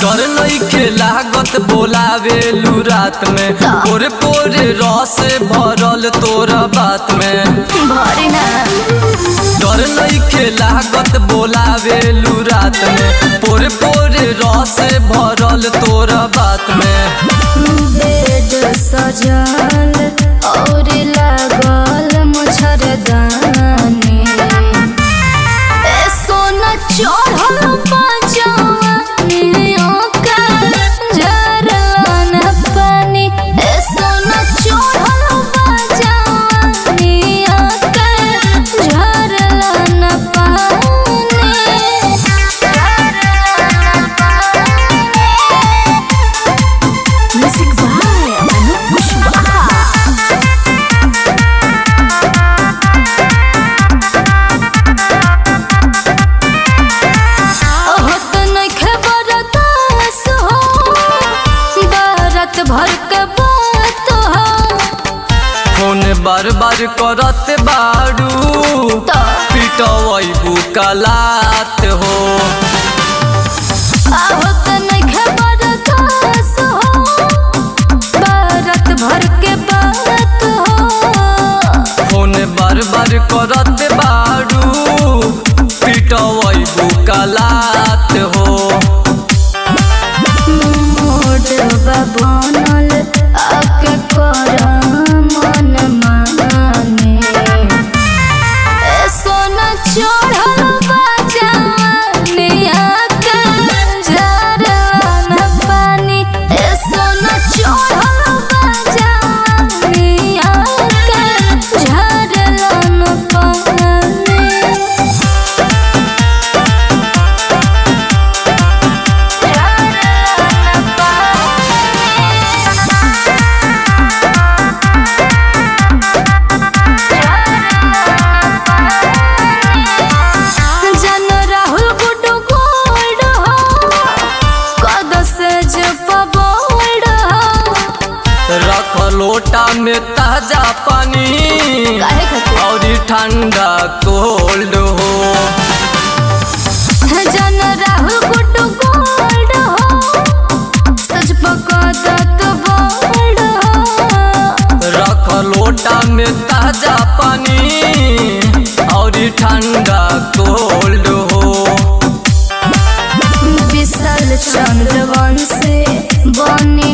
डर नइखे लागत बोलावेलू रात में पोरे पोरे रस भरल तोरा बात में डर नइखे लागत बोलावेलू रात में पोरे पोरे रस भरल तोरा बात में बेड सजल और लागल मुछरदानी सोना चढ़ल भर के बात फोन बार बार करत बाड़ू पिटवैबू कलात हो भर के बात हो फोन बार बार करत बाड़ू पिटवैबू कलात हो बनल आके कर मन माने सोना चढ़ल बाजाने आके झरन पानी सोना चढ़ल बाजाने आके झरन पानी रख लोटा में ताजा पानी और ठंडा कोल्ड हो जन राहुल गुड्डू गोल्ड हो सच पकड़त बोल्ड हो रख लोटा में ताजा पानी और ठंडा कोल्ड हो विशाल चंद्रवंशी बनी